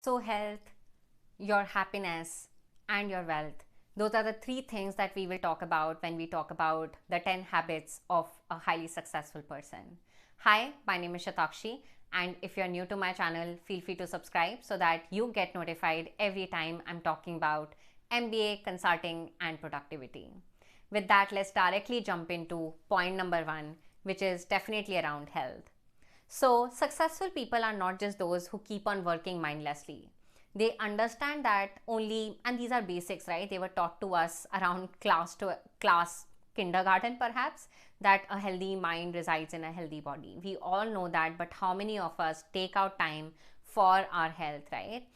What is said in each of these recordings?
So, health, your happiness, and your wealth. Those are the three things that we will talk about when we talk about the 10 habits of a highly successful person. Hi, my name is Shatakshi, and if you're new to my channel, feel free to subscribe so that you get notified every time I'm talking about MBA, consulting, and productivity. With that, let's directly jump into point number one, which is definitely around health. So, successful people are not just those who keep on working mindlessly. They understand that only, and these are basics, right? They were taught to us around class kindergarten, perhaps, that a healthy mind resides in a healthy body. We all know that, but how many of us take out time for our health, right?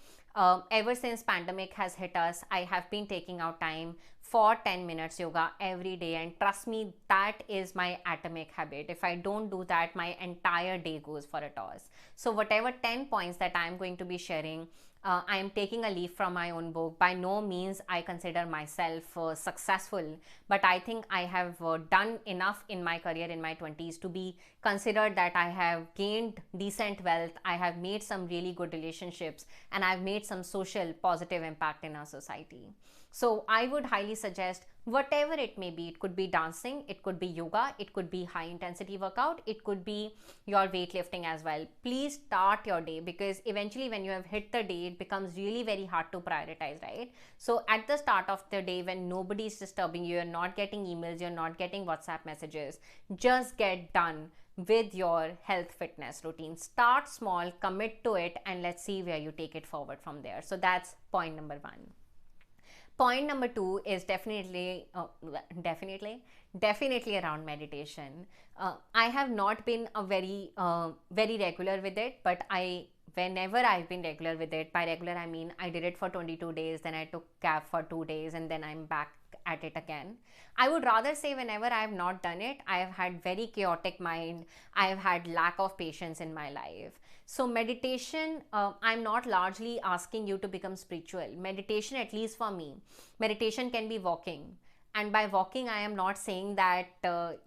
Ever since pandemic has hit us, I have been taking out time for 10 minutes yoga every day, and trust me, that is my atomic habit. If I don't do that, my entire day goes for a toss. So whatever 10 points that I'm going to be sharing, I am taking a leaf from my own book. By no means I consider myself successful, but I think I have done enough in my career in my 20s to be considered that I have gained decent wealth, I have made some really good relationships, and I've made some social positive impact in our society. So I would highly suggest whatever it may be. It could be dancing, it could be yoga, it could be high intensity workout, it could be your weightlifting as well. Please start your day, because eventually when you have hit the day, it becomes really very hard to prioritize, right? So at the start of the day, when nobody is disturbing you, you're not getting emails, you're not getting WhatsApp messages, just get done with your health fitness routine. Start small, commit to it, and let's see where you take it forward from there. So that's point number one. Point number two is definitely around meditation. I have not been a very regular with it, but whenever I've been regular with it, by regular I mean I did it for 22 days, then I took cab for 2 days, and then I'm back at it again. I would rather say whenever I have not done it, I have had very chaotic mind, I have had lack of patience in my life. So meditation, I'm not largely asking you to become spiritual. Meditation, at least for me, meditation can be walking. And by walking, I am not saying that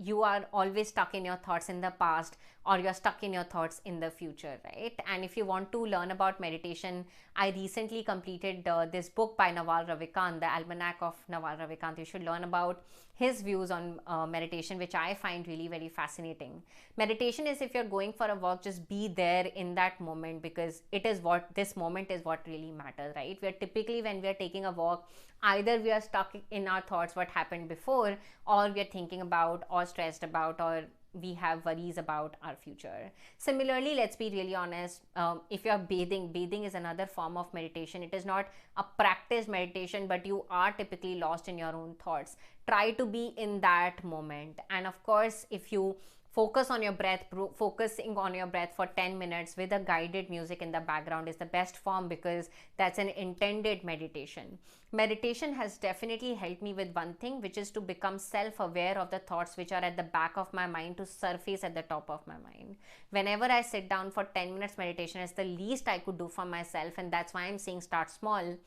you are always stuck in your thoughts in the past, or you're stuck in your thoughts in the future, right? And if you want to learn about meditation, I recently completed this book by Naval Ravikant, the Almanac of Naval Ravikant. You should learn about his views on meditation, which I find really very fascinating. Meditation is, if you're going for a walk, just be there in that moment, because this moment is what really matters, right? We're typically, when we're taking a walk, either we are stuck in our thoughts what happened before, or we are thinking about or stressed about, or we have worries about our future. Similarly, let's be really honest, if you're bathing is another form of meditation. It is not a practiced meditation, but you are typically lost in your own thoughts. Try to be in that moment. And of course, if you focusing on your breath for 10 minutes with a guided music in the background is the best form, because that's an intended meditation. Meditation has definitely helped me with one thing, which is to become self-aware of the thoughts which are at the back of my mind to surface at the top of my mind. Whenever I sit down for 10 minutes meditation, it's the least I could do for myself, and that's why I'm saying start small.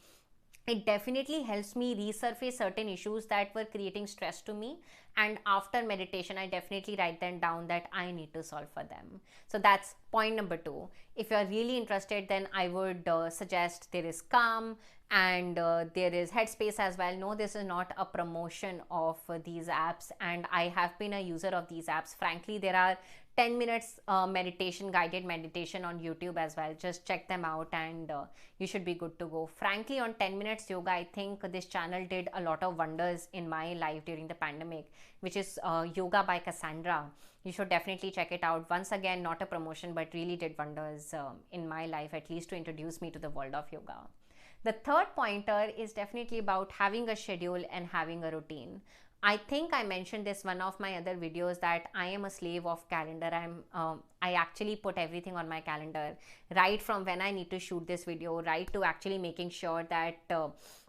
It definitely helps me resurface certain issues that were creating stress to me, and after meditation I definitely write them down that I need to solve for them. So that's point number two. If you're really interested, then I would suggest there is Calm, and there is Headspace as well. No, this is not a promotion of these apps, and I have been a user of these apps. Frankly, there are 10 minutes guided meditation on YouTube as well. Just check them out, and you should be good to go. Frankly, on 10 minutes yoga, I think this channel did a lot of wonders in my life during the pandemic, which is Yoga by Cassandra. You should definitely check it out. Once again, not a promotion, but really did wonders in my life, at least to introduce me to the world of yoga. The third pointer is definitely about having a schedule and having a routine. I think I mentioned this one of my other videos, that I am a slave of calendar. I actually put everything on my calendar, right from when I need to shoot this video, right to actually making sure that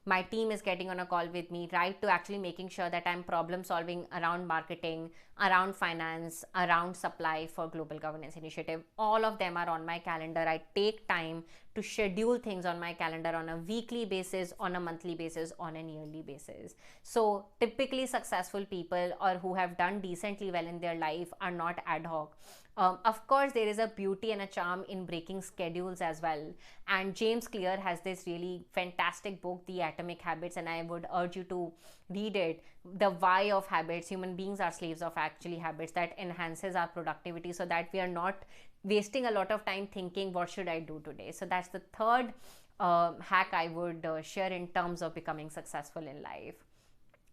my team is getting on a call with me, right to actually making sure that I'm problem solving around marketing, around finance, around supply for global governance initiative. All of them are on my calendar. I take time to schedule things on my calendar on a weekly basis, on a monthly basis, on an yearly basis. So typically successful people, or who have done decently well in their life, are not ad hoc. Of course, there is a beauty and a charm in breaking schedules as well. And James Clear has this really fantastic book, The Atomic Habits, and I would urge you to read it. The why of habits. Human beings are slaves of actually habits, that enhances our productivity so that we are not wasting a lot of time thinking, what should I do today? So that's the third hack I would share in terms of becoming successful in life.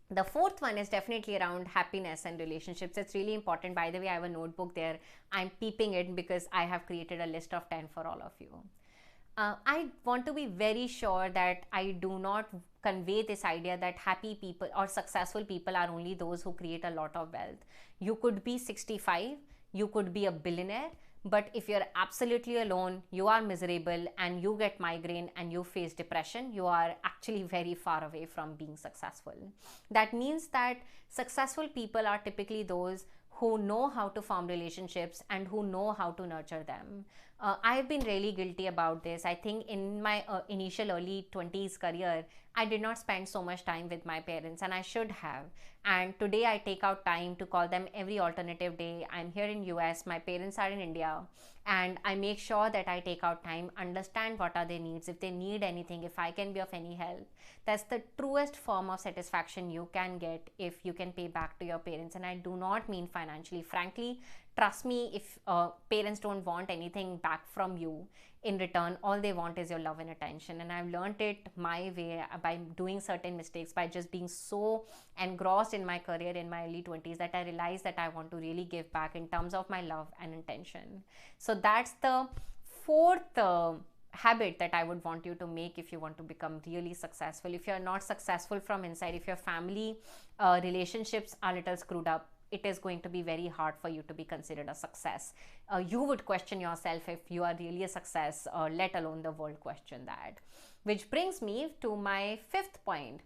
The fourth one is definitely around happiness and relationships. It's really important. By the way, I have a notebook there. I'm peeping it because I have created a list of 10 for all of you. I want to be very sure that I do not convey this idea that happy people or successful people are only those who create a lot of wealth. You could be 65, you could be a billionaire, but if you're absolutely alone, you are miserable, and you get migraine and you face depression, you are actually very far away from being successful. That means that successful people are typically those who know how to form relationships and who know how to nurture them. I've been really guilty about this. I think in my initial early 20s career, I did not spend so much time with my parents, and I should have. And today I take out time to call them every alternative day. I'm here in US, my parents are in India, and I make sure that I take out time, understand what are their needs, if they need anything, if I can be of any help. That's the truest form of satisfaction you can get if you can pay back to your parents. And I do not mean financially. Frankly, trust me, if parents don't want anything back from you in return, all they want is your love and attention. And I've learned it my way by doing certain mistakes, by just being so engrossed in my career in my early 20s that I realized that I want to really give back in terms of my love and intention. So that's the fourth habit that I would want you to make if you want to become really successful. If you're not successful from inside, if your family relationships are a little screwed up, it is going to be very hard for you to be considered a success. You would question yourself if you are really a success, let alone the world question that. Which brings me to my fifth point: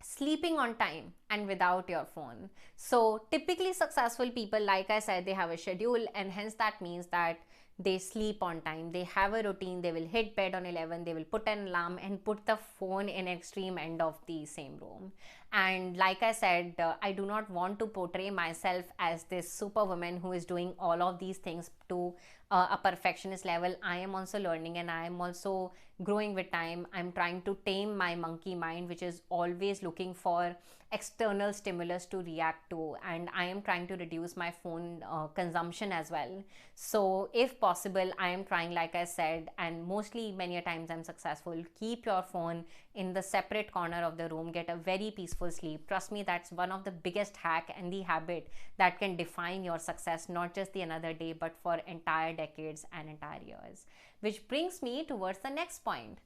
sleeping on time and without your phone. So typically successful people, like I said, they have a schedule, and hence that means that they sleep on time, they have a routine, they will hit bed on 11, they will put an alarm and put the phone in extreme end of the same room. And like I said, I do not want to portray myself as this superwoman who is doing all of these things to a perfectionist level. I am also learning, and I am also growing with time. I'm trying to tame my monkey mind, which is always looking for external stimulus to react to, and I am trying to reduce my phone consumption as well. So if possible, I am trying, like I said, and mostly many a times I'm successful, keep your phone in the separate corner of the room, get a very peaceful sleep. Trust me, that's one of the biggest hack and the habit that can define your success, not just the another day, but for entire decades and entire years. Which brings me towards the next point: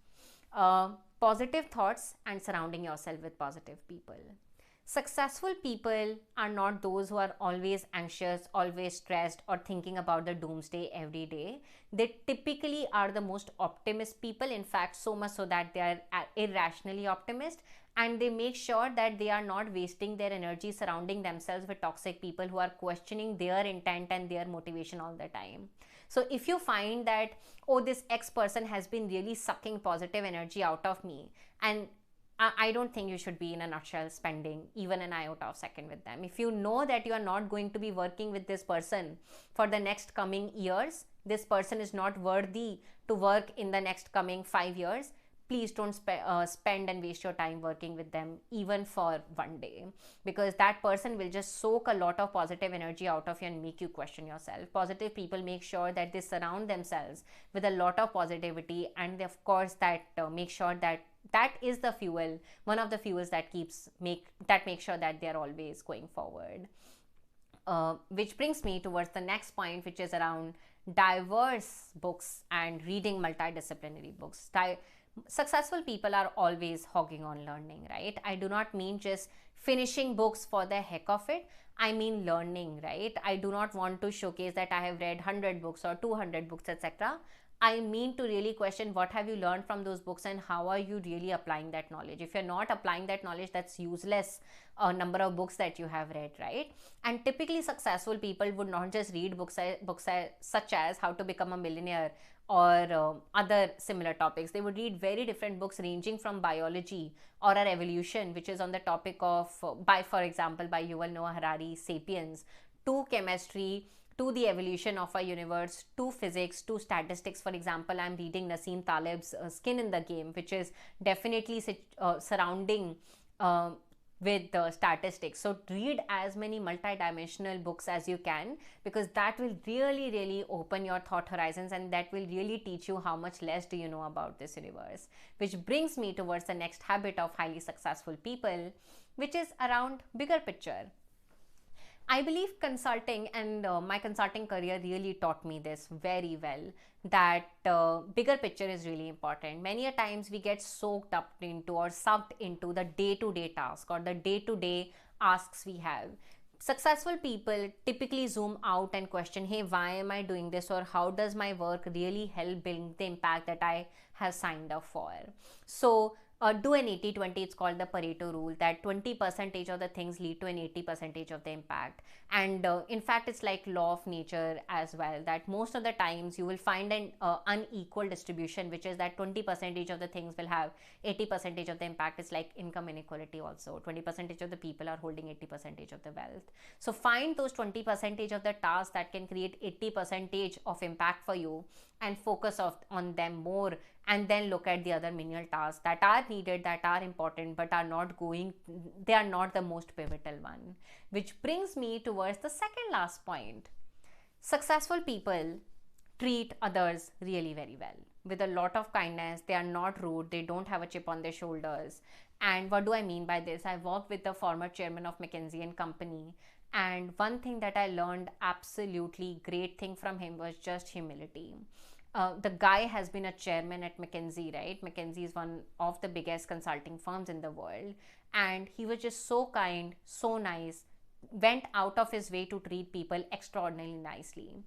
positive thoughts and surrounding yourself with positive people. Successful people are not those who are always anxious, always stressed, or thinking about the doomsday every day. They typically are the most optimist people, in fact, so much so that they are irrationally optimist, and they make sure that they are not wasting their energy surrounding themselves with toxic people who are questioning their intent and their motivation all the time. So if you find that, oh, this X person has been really sucking positive energy out of me, and I don't think you should be, in a nutshell, spending even an iota of second with them. If you know that you are not going to be working with this person for the next coming years, this person is not worthy to work in the next coming 5 years, please don't spend and waste your time working with them even for one day, because that person will just soak a lot of positive energy out of you and make you question yourself. Positive people make sure that they surround themselves with a lot of positivity, and of course that make sure that that is the fuel, one of the fuels that make sure that they are always going forward. Which brings me towards the next point, which is around diverse books and reading multidisciplinary books. Successful people are always hogging on learning, right? I do not mean just finishing books for the heck of it. I mean learning, right? I do not want to showcase that I have read 100 books or 200 books, etc. I mean to really question what have you learned from those books and how are you really applying that knowledge. If you're not applying that knowledge, that's useless number of books that you have read, right? And typically successful people would not just read books such as How to Become a Millionaire or other similar topics. They would read very different books ranging from biology or our evolution, which is on the topic of, for example, by Yuval Noah Harari, Sapiens, to chemistry, to the evolution of our universe, to physics, to statistics. For example, I'm reading Nassim Taleb's Skin in the Game, which is definitely surrounding with statistics. So read as many multidimensional books as you can, because that will really open your thought horizons, and that will really teach you how much less do you know about this universe. Which brings me towards the next habit of highly successful people, which is around bigger picture. I believe consulting and my consulting career really taught me this very well, that bigger picture is really important. Many a times we get soaked up into or sucked into the day-to-day task or the day-to-day asks we have. Successful people typically zoom out and question, hey, why am I doing this, or how does my work really help build the impact that I have signed up for? So do an 80-20. It's called the Pareto rule, that 20% of the things lead to an 80% of the impact. And in fact, it's like law of nature as well, that most of the times you will find an unequal distribution, which is that 20% of the things will have 80% of the impact. It's like income inequality also. 20% of the people are holding 80% of the wealth. So find those 20% of the tasks that can create 80% of impact for you, and focus on them more, and then look at the other menial tasks that are needed, that are important, but they are not the most pivotal one. Which brings me towards the second last point. Successful people treat others really very well, with a lot of kindness. They are not rude, they don't have a chip on their shoulders. And what do I mean by this? I worked with the former chairman of McKinsey and Company, and one thing that I learned absolutely great thing from him was just humility. The guy has been a chairman at McKinsey, right? McKinsey is one of the biggest consulting firms in the world. And he was just so kind, so nice, went out of his way to treat people extraordinarily nicely.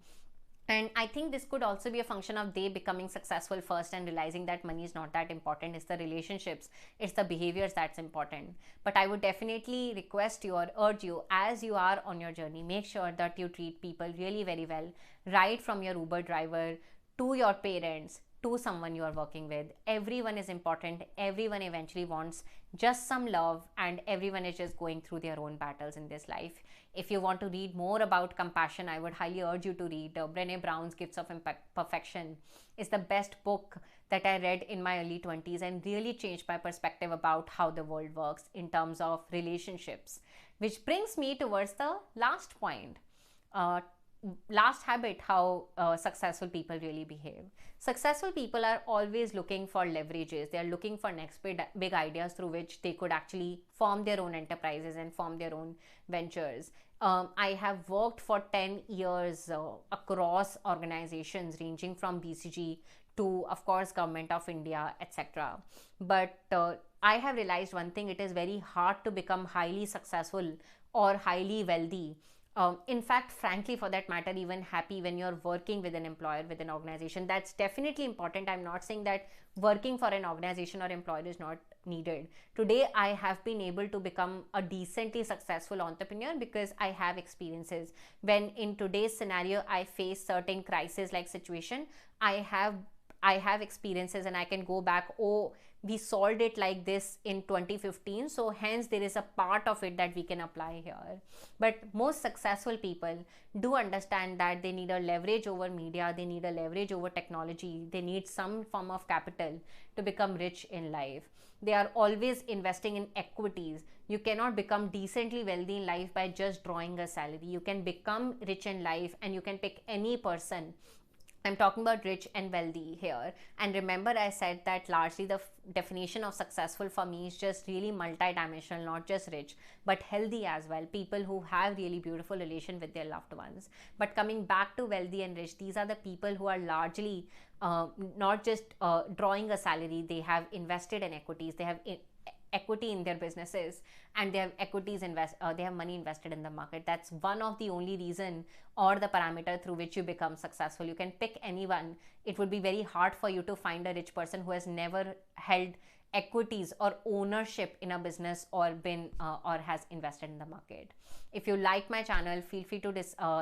And I think this could also be a function of they becoming successful first and realizing that money is not that important. It's the relationships, it's the behaviors that's important. But I would definitely request you or urge you, as you are on your journey, make sure that you treat people really very well, right from your Uber driver to your parents, to someone you are working with. Everyone is important. Everyone eventually wants just some love, and everyone is just going through their own battles in this life. If you want to read more about compassion, I would highly urge you to read Brené Brown's Gifts of Perfection. It's the best book that I read in my early 20s, and really changed my perspective about how the world works in terms of relationships. Which brings me towards the last point. Last habit, how successful people really behave. Successful people are always looking for leverages. They are looking for next big ideas through which they could actually form their own enterprises and form their own ventures. I have worked for 10 years across organizations ranging from BCG to, of course, Government of India, etc. But I have realized one thing: it is very hard to become highly successful or highly wealthy. In fact, frankly, for that matter, even happy when you're working with an employer, with an organization. That's definitely important. I'm not saying that working for an organization or employer is not needed. Today, I have been able to become a decently successful entrepreneur because I have experiences. When in today's scenario, I face certain crisis like situation, I have experiences, and I can go back, oh, we solved it like this in 2015, so hence there is a part of it that we can apply here. But most successful people do understand that they need a leverage over media, they need a leverage over technology, they need some form of capital to become rich in life. They are always investing in equities. You cannot become decently wealthy in life by just drawing a salary. You can become rich in life, and you can pick any person. I'm talking about rich and wealthy here. And remember, I said that largely the definition of successful for me is just really multidimensional, not just rich, but healthy as well. People who have really beautiful relation with their loved ones. But coming back to wealthy and rich, these are the people who are largely not just drawing a salary. They have invested in equities. They have equity in their businesses, and they have they have money invested in the market. That's one of the only reason or the parameter through which you become successful. You can pick anyone. It would be very hard for you to find a rich person who has never held equities or ownership in a business or been or has invested in the market. If you like my channel, feel free to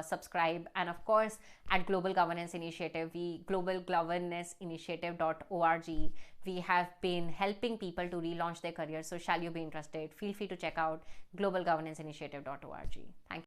subscribe. And of course, at Global Governance Initiative, globalgovernanceInitiative.org, we have been helping people to relaunch their careers. So shall you be interested, feel free to check out globalgovernanceInitiative.org. Thank you.